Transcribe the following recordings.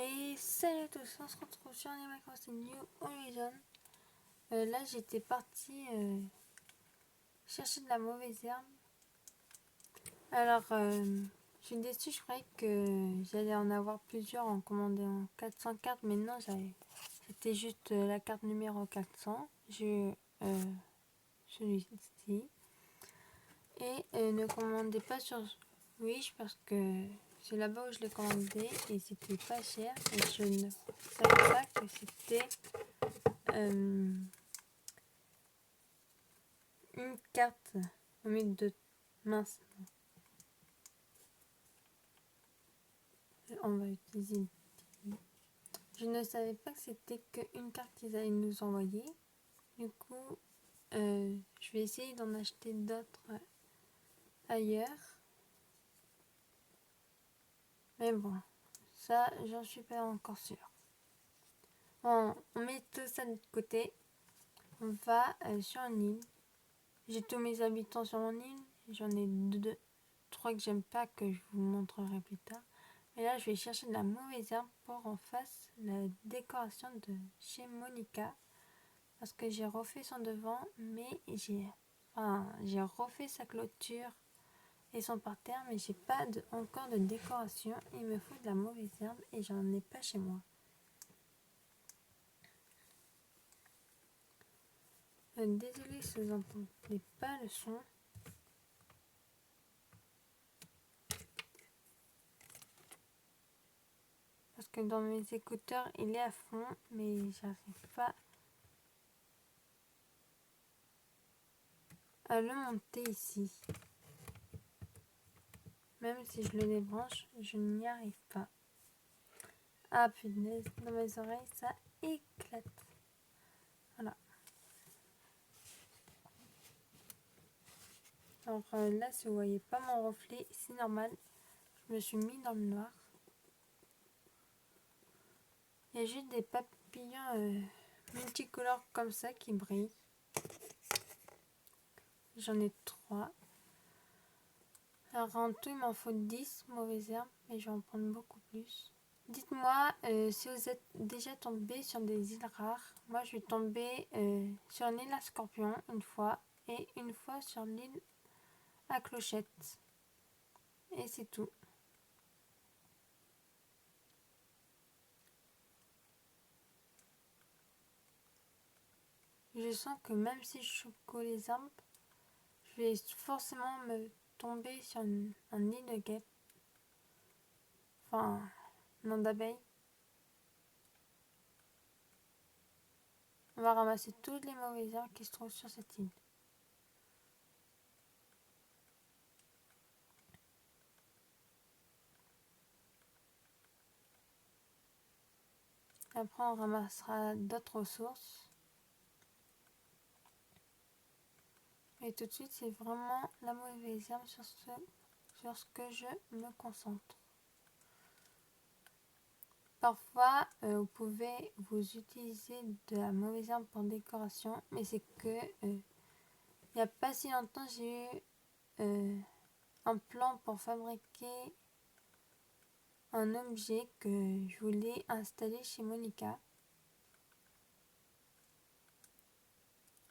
Et salut à tous, on se retrouve sur Animal Crossing New Horizons. Là j'étais partie chercher de la mauvaise herbe. Alors je suis déçue, je croyais que j'allais en avoir plusieurs en commandant 400 cartes, mais non, c'était juste la carte numéro 400. J'ai celui-ci. Et ne commandez pas sur Wish parce que c'est là-bas où je l'ai commandé et c'était pas cher et je ne savais pas que c'était une carte au milieu de mince. On va utiliser. Je ne savais pas que c'était qu'une carte qu'ils allaient nous envoyer. Du coup, je vais essayer d'en acheter d'autres ailleurs. Mais bon, ça, j'en suis pas encore sûre. Bon, on met tout ça de côté. On va sur une île. J'ai tous mes habitants sur mon île. J'en ai trois que j'aime pas, que je vous montrerai plus tard. Et là, je vais chercher de la mauvaise herbe pour en face la décoration de chez Monica. Parce que j'ai refait son devant, mais j'ai refait sa clôture et son parterre, mais j'ai pas encore de décoration. Il me faut de la mauvaise herbe et j'en ai pas chez moi. Désolée si vous n'entendez pas le son. Parce que dans mes écouteurs, il est à fond, mais j'arrive pas à le monter ici. Même si je le débranche, je n'y arrive pas. Ah punaise, dans mes oreilles, ça éclate. Voilà. Alors là, si vous voyez pas mon reflet, c'est normal. Je me suis mis dans le noir. Il y a juste des papillons multicolores comme ça qui brillent. J'en ai 3. Alors en tout, il m'en faut 10 mauvaises herbes, mais je vais en prendre beaucoup plus. Dites-moi si vous êtes déjà tombé sur des îles rares. Moi, je suis tombée sur une île à scorpion une fois et une fois sur l'île à clochette. Et c'est tout. Je sens que même si je choco les arbres, je vais forcément me tomber sur un nid de guêpes. Enfin, non d'abeilles. On va ramasser toutes les mauvaises herbes qui se trouvent sur cette île. Après, on ramassera d'autres ressources. Et tout de suite, c'est vraiment la mauvaise herbe sur ce que je me concentre. Parfois, vous pouvez vous utiliser de la mauvaise herbe pour décoration, mais c'est que il n'y a pas si longtemps, j'ai eu un plan pour fabriquer un objet que je voulais installer chez Monica.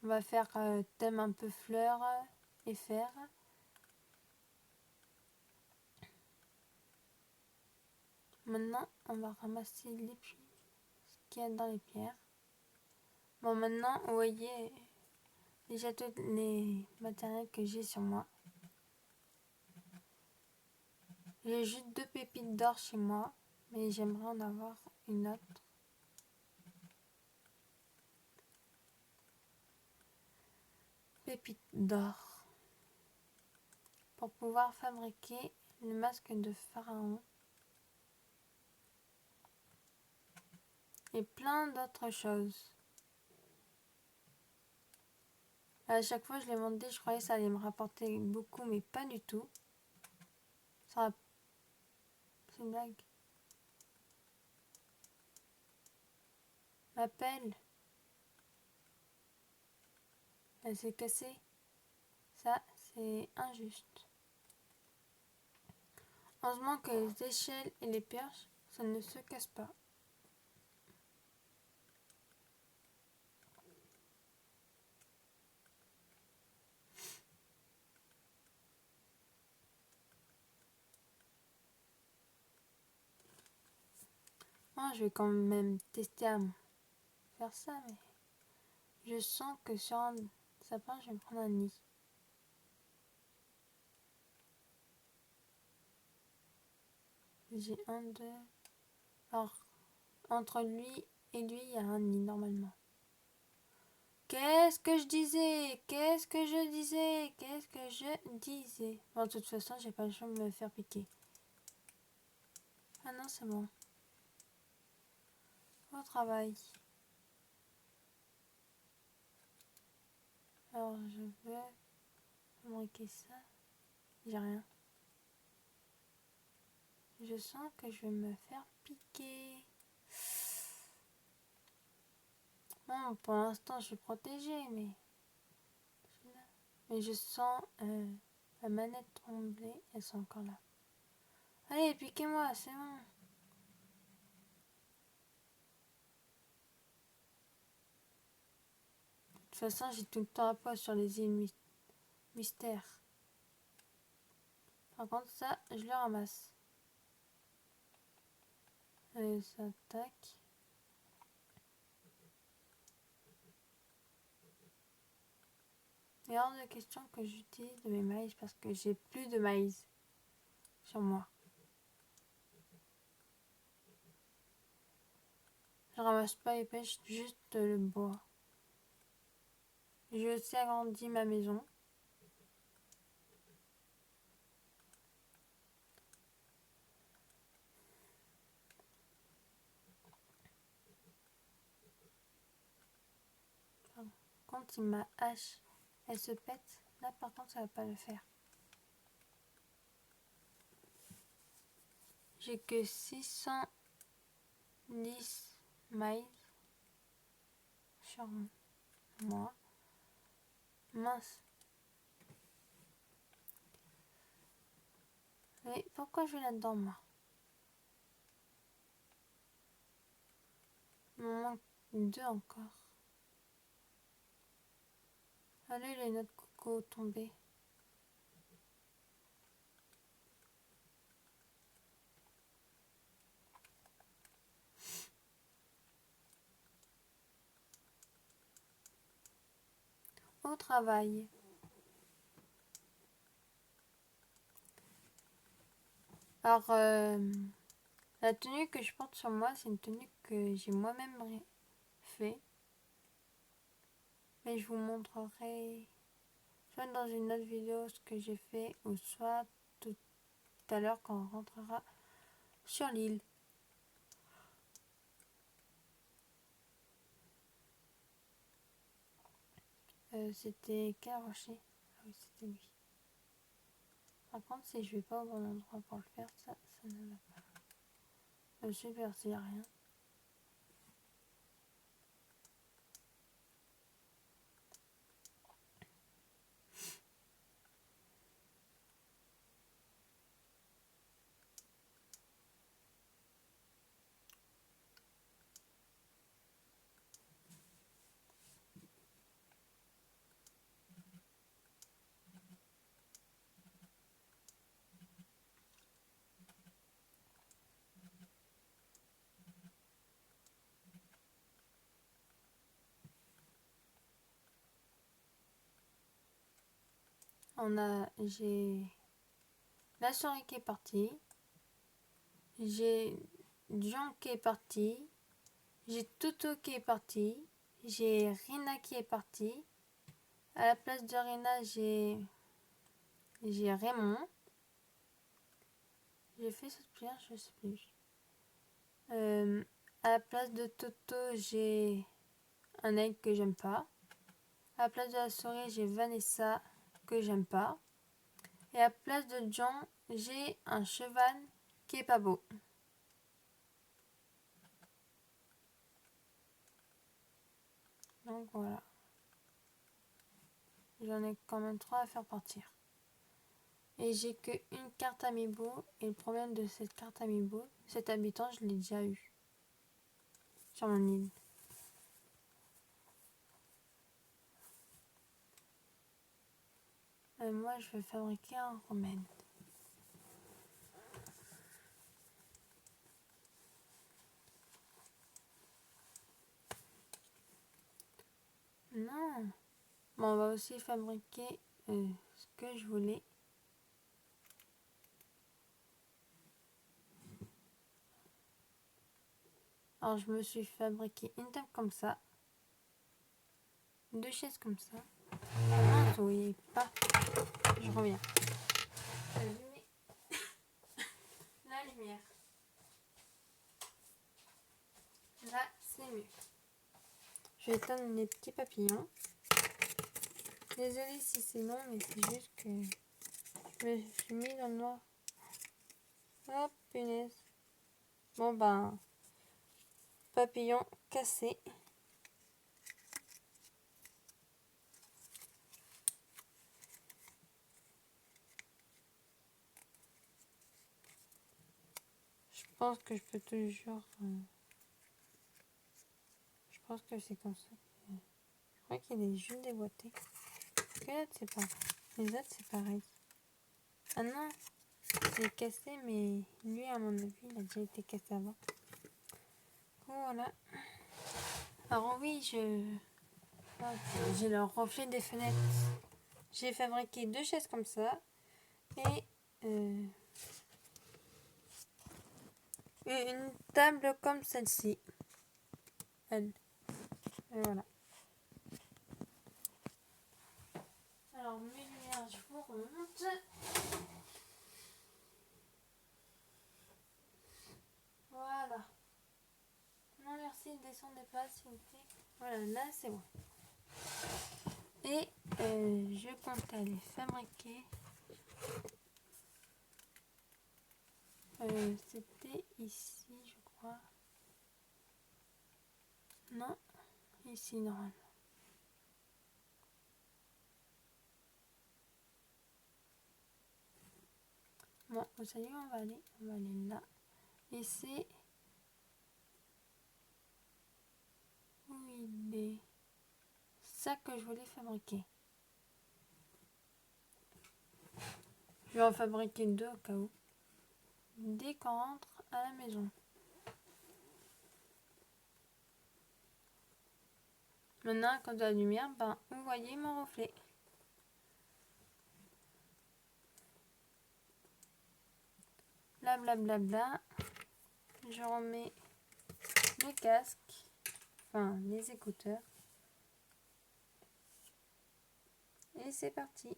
On va faire thème un peu fleurs et fer. Maintenant, on va ramasser ce qu'il y a dans les pierres. Bon, maintenant, vous voyez déjà tous les matériels que j'ai sur moi. J'ai juste 2 pépites d'or chez moi, mais j'aimerais en avoir une autre. Pépite d'or. Pour pouvoir fabriquer le masque de pharaon. Et plein d'autres choses. À chaque fois, je l'ai demandé, je croyais que ça allait me rapporter beaucoup, mais pas du tout. C'est une blague. Ma pelle. Elle s'est cassée. Ça, c'est injuste. Heureusement que les échelles et les perches Ça ne se casse pas. Moi, je vais quand même tester à faire ça, mais je sens que sur un sapin, je vais me prendre un nid. J'ai un, deux. Alors, entre lui et lui, il y a un nid normalement. Qu'est-ce que je disais? Qu'est-ce que je disais? Qu'est-ce que je disais? Bon, de toute façon, j'ai pas le choix de me faire piquer. Ah non, c'est bon. Au travail. Alors, je veux fabriquer ça. J'ai rien. Je sens que je vais me faire piquer. Bon, pour l'instant, je suis protégée, mais je sens la manette trembler. Elles sont encore là. Allez, piquez-moi, c'est bon. De toute façon, j'ai tout le temps à poids sur les îles mystères. Par contre, ça, je le ramasse. Allez, ça attaque. Il est hors de question que j'utilise de mes maïs parce que j'ai plus de maïs sur moi. Je ramasse pas et pêche juste le bois. J'ai aussi agrandi ma maison. Quand si ma hache elle se pète, là par contre ça va pas le faire. J'ai que 610 mailles sur moi. Mince. Mais pourquoi je vais là-dedans moi? Il me manque 2 encore. Allez les noix de coco tombées. Au travail. Alors, la tenue que je porte sur moi, c'est une tenue que j'ai moi-même fait. Mais je vous montrerai soit dans une autre vidéo ce que j'ai fait, ou soit tout à l'heure quand on rentrera sur l'île. C'était quel rocher? Ah oui, c'était lui. Par contre, si je vais pas au bon endroit pour le faire, ça ne va pas. Super, s'il n'y a rien. J'ai la souris qui est partie. J'ai John qui est parti. J'ai Toto qui est parti. J'ai Rina qui est partie. À la place de Rina, j'ai Raymond. J'ai fait cette pierre, je sais plus. À la place de Toto, j'ai un aigle que j'aime pas. À la place de la souris, j'ai Vanessa que j'aime pas. Et à la place de John, j'ai un cheval qui est pas beau. Donc voilà. J'en ai quand même 3 à faire partir. Et j'ai qu'une carte Amiibo. Et le problème de cette carte Amiibo, cet habitant, je l'ai déjà eu sur mon île. Moi, je vais fabriquer un romaine. Non. Bon, on va aussi fabriquer ce que je voulais. Alors, je me suis fabriqué une table comme ça. 2 chaises comme ça. Ah, oui, pas. Je reviens. Allumer la lumière. Là, c'est mieux. Je vais éteindre les petits papillons. Désolée si c'est long, mais c'est juste que je me suis mis dans le noir. Hop, punaise. Bon ben, papillon cassé. Je pense que je peux toujours... Je pense que c'est comme ça. Je crois qu'il est juste déboîté. Que l'autre, c'est pas. Les autres, c'est pareil. Ah non, c'est cassé, mais lui, à mon avis, il a déjà été cassé avant. Voilà. Alors oui, j'ai le reflet des fenêtres. J'ai fabriqué 2 chaises comme ça. Et une table comme celle-ci. Elle. Et voilà. Alors, mes lumières, je vous remonte. Voilà. Non, merci, descendez pas, s'il vous plaît. Voilà, là, c'est bon. Et je compte aller fabriquer. C'était ici, je crois. Non, ici, normalement. Bon, vous savez où on va aller? On va aller là. Et c'est... Où il est? Ça que je voulais fabriquer. Je vais en fabriquer 2 au cas où. Dès qu'on rentre à la maison. Maintenant, quand de la lumière, ben, vous voyez mon reflet. Blablabla. Bla, bla, bla. Je remets le casque, enfin les écouteurs. Et c'est parti.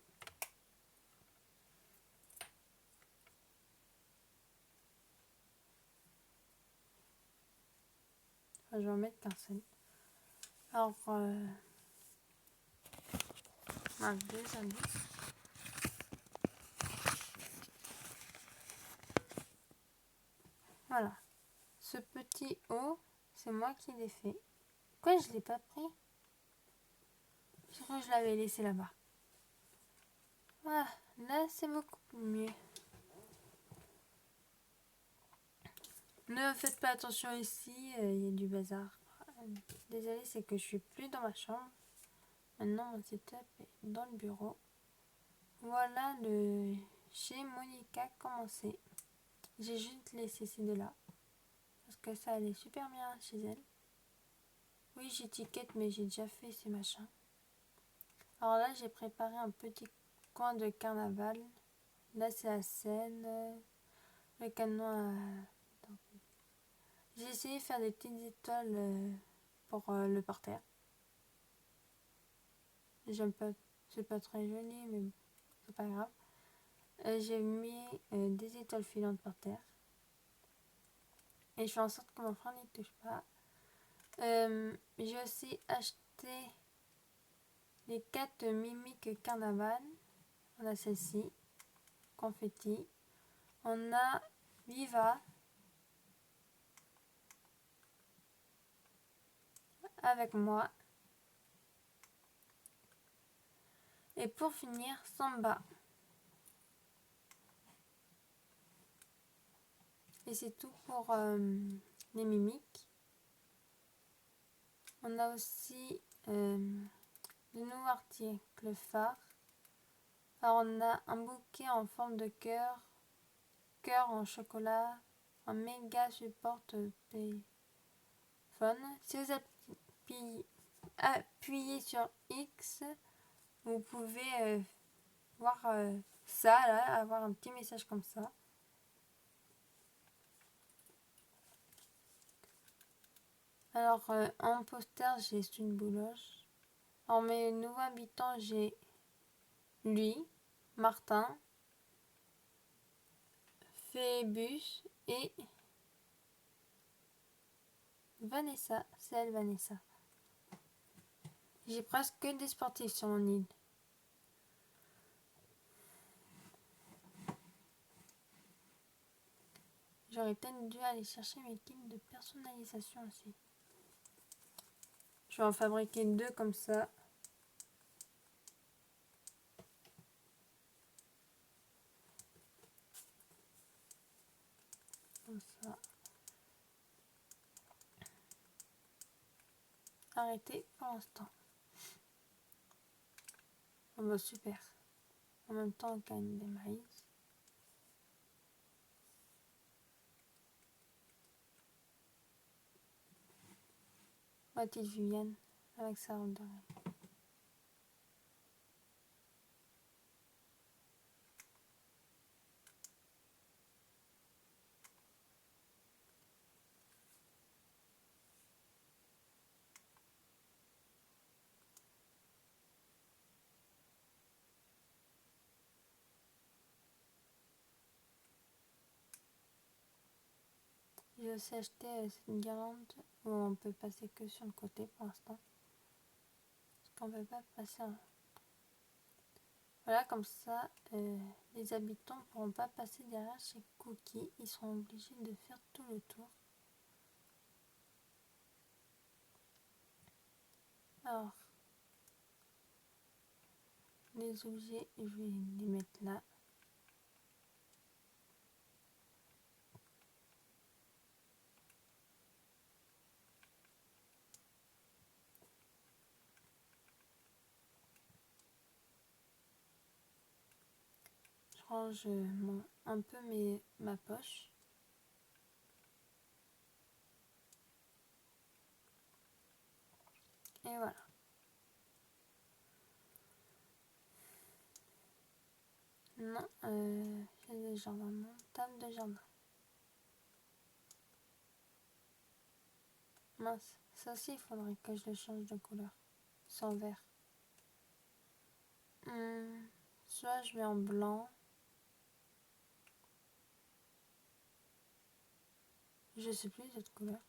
Enfin, je vais en mettre qu'un seul. Alors, deux indices. Voilà. Ce petit haut, c'est moi qui l'ai fait. Pourquoi je ne l'ai pas pris? Je crois que je l'avais laissé là-bas. Voilà, là c'est beaucoup mieux. Ne faites pas attention ici, il y a du bazar. Désolée, c'est que je suis plus dans ma chambre. Maintenant mon setup est dans le bureau. Voilà le chez Monica commencé. J'ai juste laissé ces deux-là. Parce que ça allait super bien chez elle. Oui, j'étiquette, mais j'ai déjà fait ces machins. Alors là, j'ai préparé un petit coin de carnaval. Là, c'est la scène. Le canon à... J'ai essayé de faire des petites étoiles pour le parterre. J'aime pas... C'est pas très joli, mais c'est pas grave. J'ai mis des étoiles filantes par terre. Et je fais en sorte que mon frère n'y touche pas. J'ai aussi acheté les 4 mimiques carnaval. On a celle-ci, confetti. On a Viva avec moi. Et pour finir, Samba. Et c'est tout pour les mimiques. On a aussi le nouveau article phare. Alors on a un bouquet en forme de cœur en chocolat, un méga support téléphone. Si vous appuyez sur X, vous pouvez voir ça là, avoir un petit message comme ça. Alors en poster j'ai une bouloche. En mes nouveaux habitants j'ai lui, Martin, Phébus et Vanessa. C'est elle, Vanessa. J'ai presque que des sportifs sur mon île. J'aurais peut-être dû aller chercher mes kits de personnalisation aussi. Je vais en fabriquer 2 comme ça. Comme ça. Arrêtez pour l'instant. Oh bah super. En même temps on gagne des maïs. Mathilde Viviane avec sa robe d'oreille. J'ai aussi acheté cette guirlande où on peut passer que sur le côté pour l'instant. Parce qu'on ne peut pas passer en... Voilà, comme ça, les habitants ne pourront pas passer derrière chez Cookie. Ils seront obligés de faire tout le tour. Alors, les objets, je vais les mettre là. Je range un peu ma poche. Et voilà. Non, j'ai des jardins, non, table de jardin. Mince, ça aussi il faudrait que je le change de couleur. Sans vert. Soit je mets en blanc. Je sais plus cette couleur.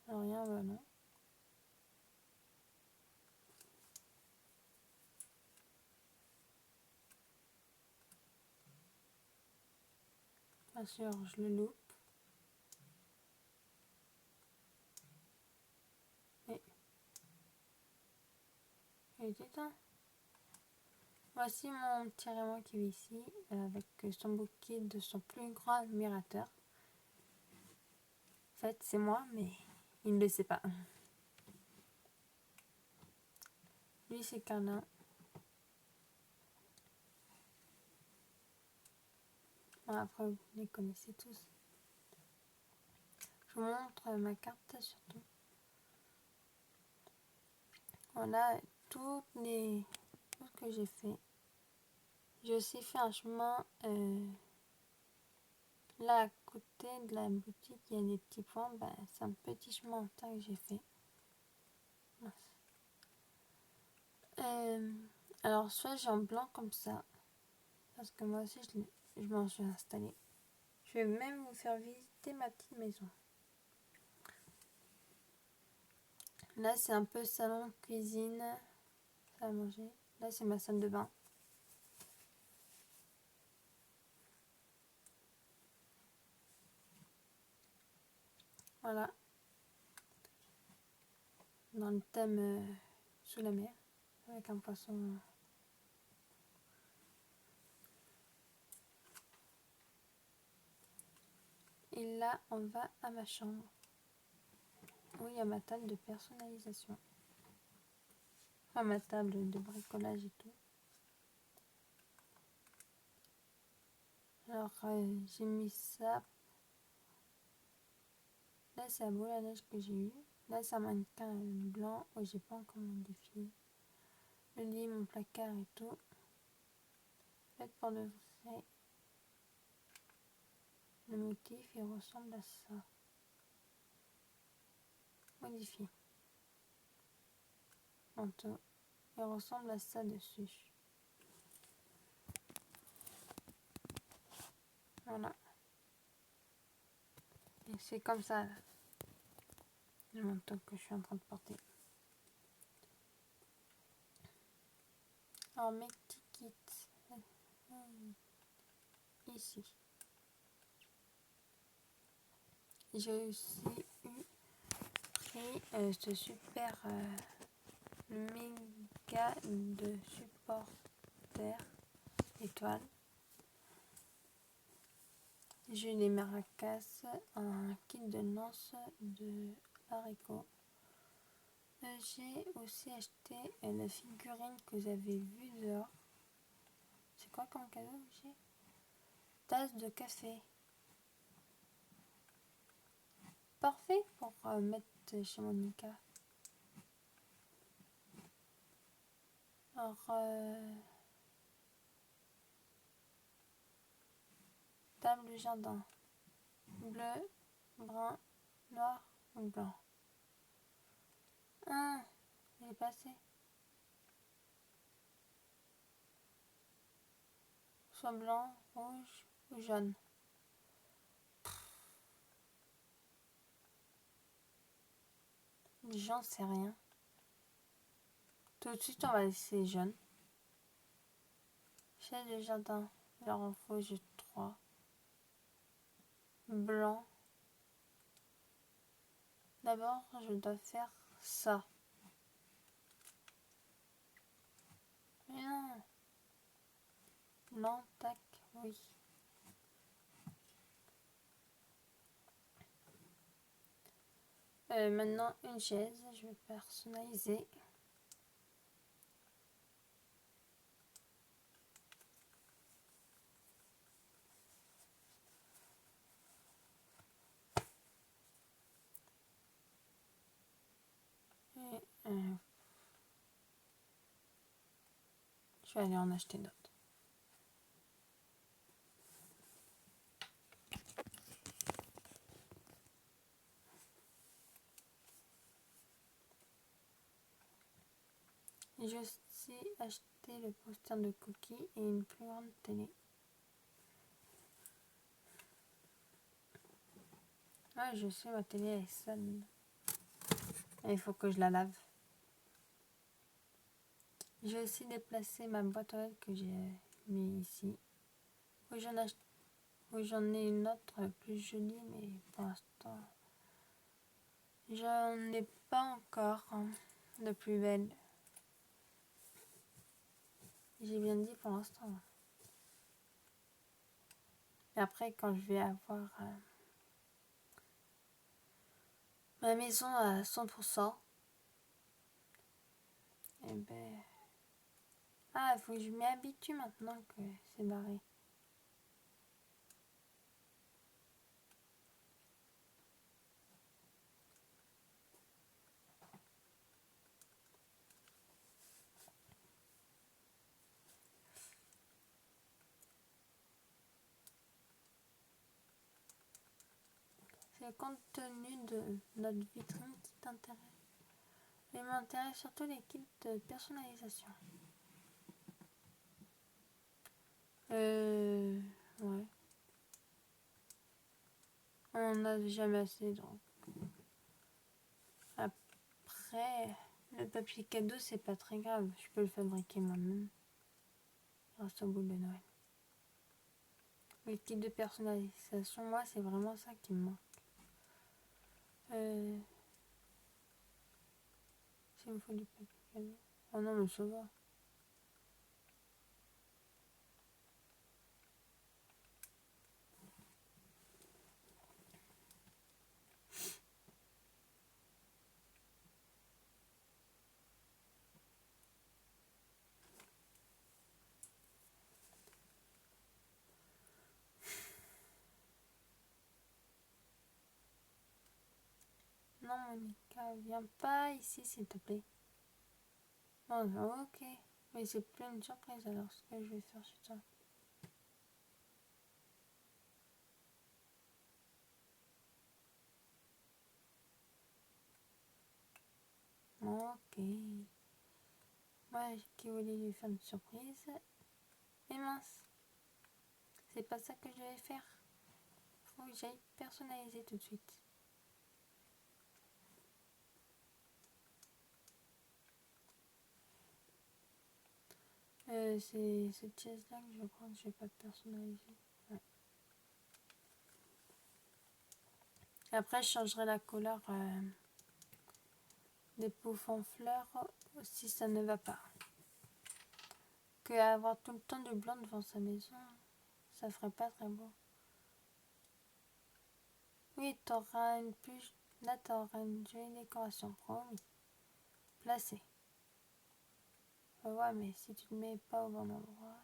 Rien, bah non. Bien sûr, je le loupe. Et il est éteint. Voici mon petit Raymond qui est ici, avec son bouquet de son plus grand admirateur. En fait, c'est moi, mais il ne le sait pas. Lui, c'est Carlin. Bon, après, vous les connaissez tous. Je vous montre ma carte surtout. Voilà tout ce que j'ai fait. J'ai aussi fait un chemin là à côté de la boutique. Il y a des petits points. Bah, c'est un petit chemin en terre que j'ai fait. Alors soit j'ai en blanc comme ça. Parce que moi aussi je m'en suis installée. Je vais même vous faire visiter ma petite maison. Là c'est un peu salon, cuisine, salle à manger. Là c'est ma salle de bain. Voilà. Dans le thème sous la mer. Avec un poisson. Et là, on va à ma chambre. Où il y a ma table de personnalisation. Enfin, ma table de bricolage et tout. Alors, j'ai mis ça. Là, c'est la boule à neige que j'ai eue. Là, c'est un mannequin blanc où j'ai pas encore modifié. Le lit, mon placard et tout. Fait pour de vrai. Le motif, il ressemble à ça. Modifié. Manteau. Il ressemble à ça dessus. Voilà. Et c'est comme ça, là, le manteau que je suis en train de porter. Alors, mes petits kits. Ici. J'ai aussi pris ce super méga de supporter étoile. J'ai les maracas, un kit de lance de haricots. J'ai aussi acheté la figurine que vous avez vue dehors. C'est quoi comme cadeau que j'ai? Tasse de café. Parfait pour mettre chez Monica. Alors, table de jardin. Bleu, brun, noir ou blanc. Ah, il est passé. Soit blanc, rouge ou jaune. J'en sais rien. Tout de suite, on va laisser jaune. Chaise de jardin, il leur en faut juste 3. Blanc. D'abord, je dois faire ça. Mais non. Blanc, tac, oui. Maintenant, une chaise, je vais personnaliser. Et je vais aller en acheter d'autres. J'ai aussi acheté le poster de cookies et une plus grande télé. Ah, je sais, ma télé est sale. Il faut que je la lave. J'ai aussi déplacé ma boîte aux lettres que j'ai mis ici. Oui, j'en ai une autre plus jolie, mais pour l'instant, j'en ai pas encore de plus belle. J'ai bien dit pour l'instant. Et après, quand je vais avoir ma maison à 100%, et ben... Ah, il faut que je m'y habitue maintenant que c'est barré. C'est le contenu de notre vitrine qui t'intéresse. Il m'intéresse surtout les kits de personnalisation. Ouais. On n'en a jamais assez, donc. Après, le papier cadeau, c'est pas très grave. Je peux le fabriquer moi-même. Grâce au boule de Noël. Les kits de personnalisation, moi, c'est vraiment ça qui me manque. S'il me faut du papier cadeau. Oh non, mais ça va. Monica, viens pas ici s'il te plaît. Non, ok. Mais c'est plus une surprise alors ce que je vais faire chez toi. Ok. Moi qui voulais lui faire une surprise. Et mince. C'est pas ça que je vais faire. Faut que j'aille personnaliser tout de suite. C'est cette chaise là que je crois que je vais pas personnaliser. Ouais. Après je changerai la couleur des poufs en fleurs si ça ne va pas. Que avoir tout le temps du blanc devant sa maison, ça ferait pas très beau. Oui, t'auras une plus. Là t'auras une jolie décoration, promis. Placée. Ouais, mais si tu ne mets pas au bon endroit.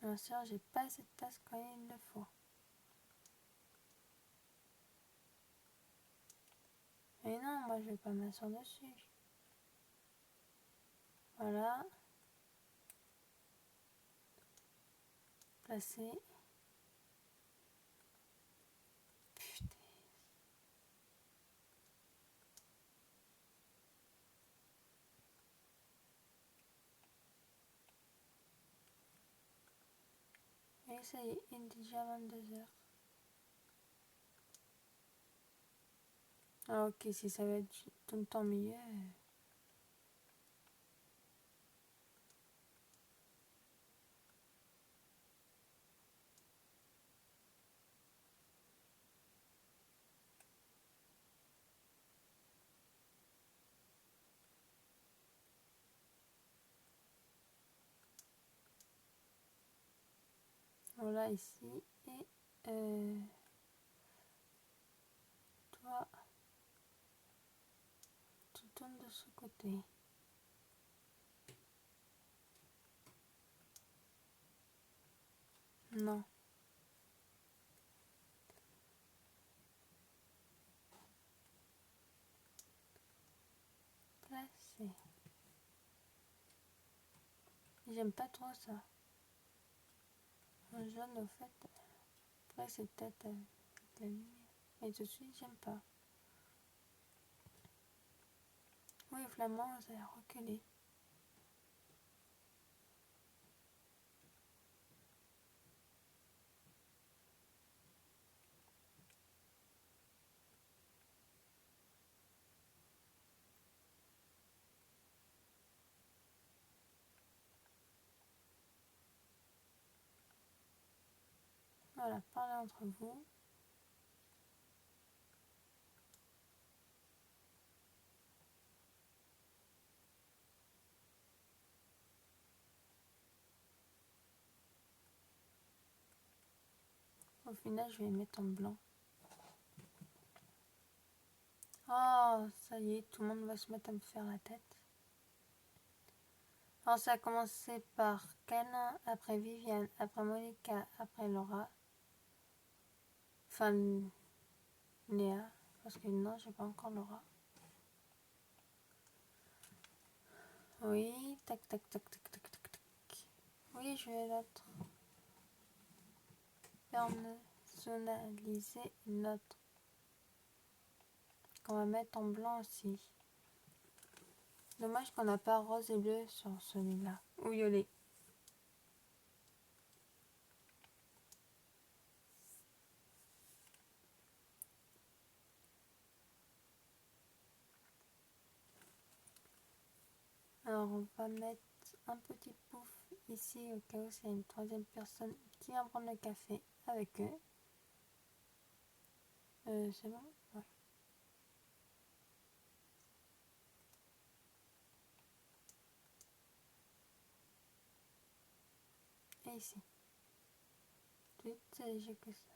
Bien sûr, j'ai pas cette place quand il le faut. Mais non, moi je vais pas m'asseoir dessus. Voilà. Placer. Putain. Et ça y est, il est déjà 22h. Ah ok, si ça va être tout le temps mieux. Voilà ici. Et toi, tu tournes de ce côté. Non. Placer. J'aime pas trop ça. Un jaune au fait. Après c'est peut-être avec la lumière. Mais tout de suite j'aime pas. Oui, flamand, ça a reculé. Voilà, parlez entre vous. Au final, je vais mettre en blanc. Oh, ça y est, tout le monde va se mettre à me faire la tête. Alors, ça a commencé par Ken, après Viviane, après Monica, après Laura. Enfin, Léa. Parce que non, j'ai pas encore Laura. Oui, tac, tac, tac, tac, tac, tac, tac. Oui, je vais l'autre. Personnaliser l'autre. Qu'on va mettre en blanc aussi. Dommage qu'on n'a pas rose et bleu sur celui-là. Ou violet. Alors on va mettre un petit pouf ici au cas où c'est une troisième personne qui vient prendre le café avec eux. C'est bon? Ouais. fait ici. J'ai que ça.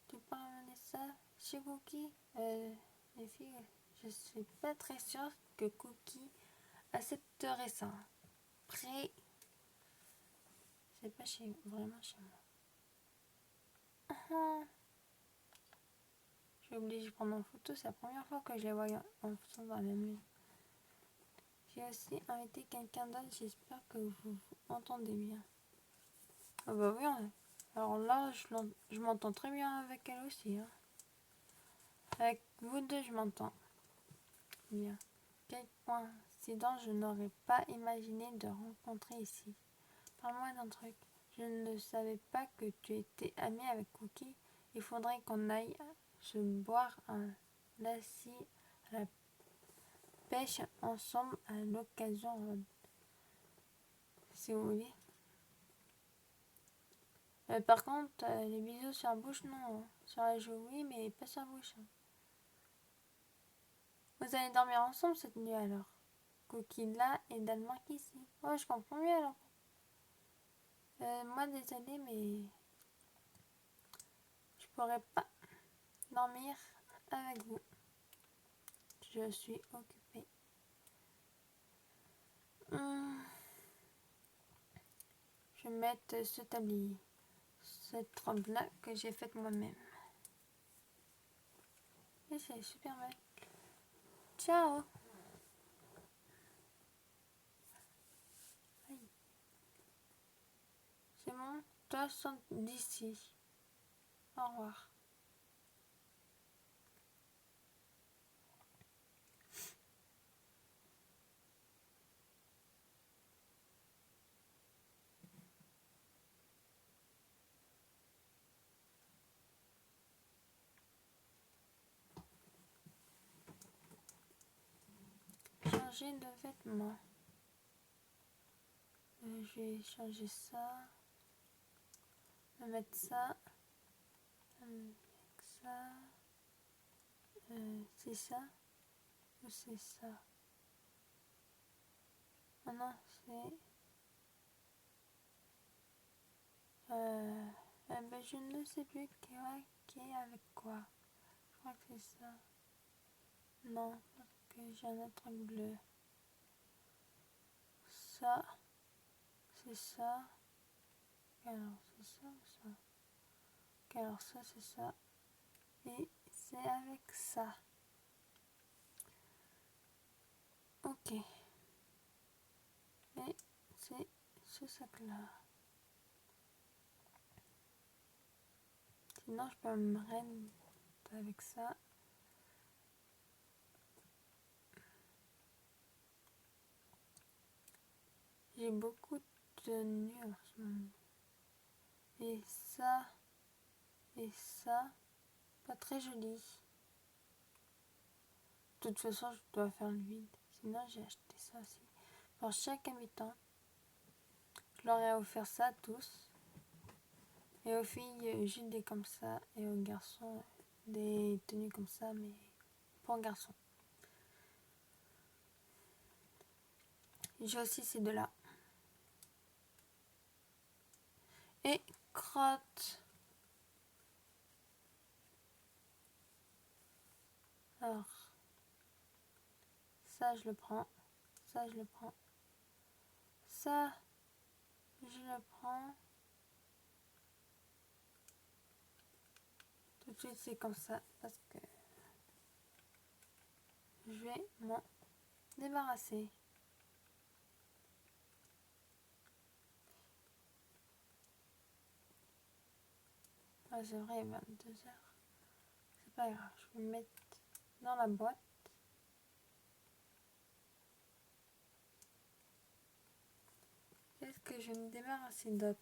Tu peux ramener ça chez Cookie? Les filles, je suis pas très sûre que Cookie accepterait ça. Après, c'est pas vraiment chez moi. J'ai oublié de prendre en photo, c'est la première fois que je les vois en photo dans la maison. J'ai aussi invité quelqu'un d'autre, j'espère que vous vous entendez bien. Ah bah oui, alors là, je m'entends très bien avec elle aussi. Hein. Avec vous deux, je m'entends bien. Quelle coïncidence, je n'aurais pas imaginé de rencontrer ici. Parle-moi d'un truc. Je ne savais pas que tu étais amie avec Cookie. Il faudrait qu'on aille se boire un lassi à la pêche ensemble à l'occasion, si vous voulez. Par contre, les bisous sur la bouche, non. Sur la joue, oui, mais pas sur la bouche. Vous allez dormir ensemble cette nuit alors. Cookie là et Danemark ici. Oh, je comprends mieux alors. Moi, désolée, mais je pourrais pas dormir avec vous. Je suis occupée. Je vais mettre ce tablier. Cette robe là que j'ai faite moi-même. Et c'est super belle. Ciao. C'est bon. Toi, sors d'ici. Au revoir. Changer de vêtements. Je vais changer ça. Je vais mettre ça. Avec ça. C'est ça ou c'est ça? Ah non, c'est... ben je ne sais plus qui est avec quoi. Je crois que c'est ça. Non, parce que j'ai un autre truc bleu. Ça, c'est ça. Alors, c'est ça ou ça? Ok, alors ça, c'est ça. Et c'est avec ça. Ok. Et c'est ce sac-là. Sinon, je peux me rendre avec ça. J'ai beaucoup de tenues en ce moment. Et ça. Et ça. Pas très joli. De toute façon, je dois faire le vide. Sinon, j'ai acheté ça aussi. Pour chaque habitant, je leur ai offert ça à tous. Et aux filles, juste des comme ça. Et aux garçons, des tenues comme ça, mais pour garçons. J'ai aussi ces deux-là. Et crotte. Alors, ça, je le prends. Ça, je le prends. Ça, je le prends. Tout de suite, c'est comme ça. Parce que je vais m'en débarrasser. Ah, c'est vrai, 22 heures. C'est pas grave, je vais me mettre dans la boîte. Qu'est-ce que je vais me débarrasser d'autre?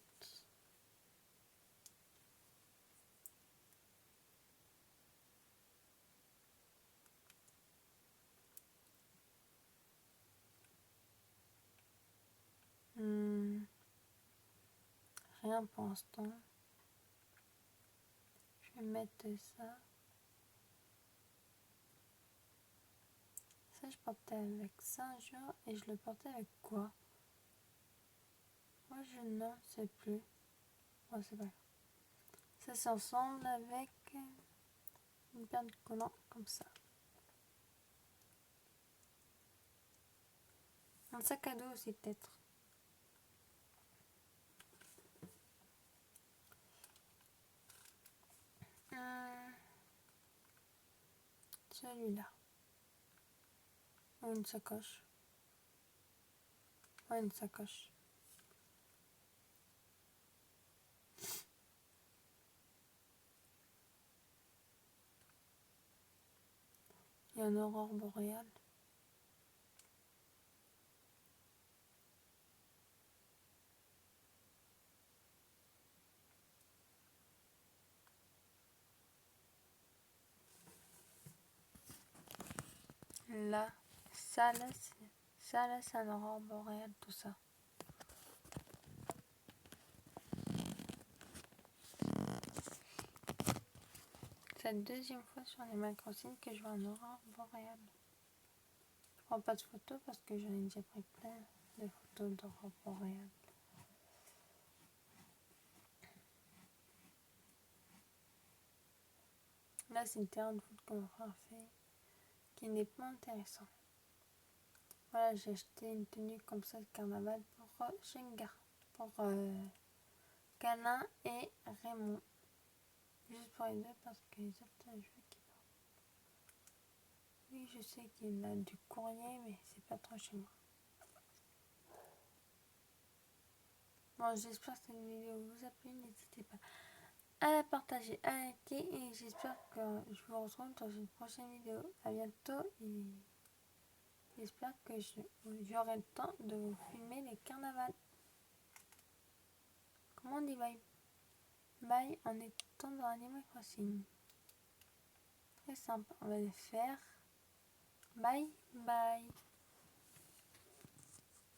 Rien pour l'instant. Je vais mettre ça. Ça, je portais avec ça un jour. Et je le portais avec quoi? Moi je ne sais plus. Oh, c'est pas grave. Ça s'ensemble avec une paire de collants comme ça. Un sac à dos aussi peut-être. Celui-là. Ou une sacoche. Ouais, une sacoche. Il y a une aurore boréale. Là, ça là, c'est un aurore boréale, tout ça. C'est la deuxième fois sur les macrocines que je vois un aurore boréale. Je prends pas de photos parce que j'en ai déjà pris plein de photos d'aurore boréale. Là, c'est le terrain de foot que mon frère fait, qui n'est pas intéressant. Voilà, j'ai acheté une tenue comme ça de carnaval pour Shenga, pour Câlin et Raymond. Juste pour les deux parce que les autres, je veux qu'ils partent. Oui, je sais qu'il a du courrier, mais c'est pas trop chez moi. Bon, j'espère que cette vidéo vous a plu. N'hésitez pas à la partager, à liker et j'espère que je vous retrouve dans une prochaine vidéo. À bientôt et j'espère que j'aurai le temps de vous filmer les carnavals. Comment on dit bye? Bye en étant dans Animal Crossing. Très simple, on va le faire. Bye bye.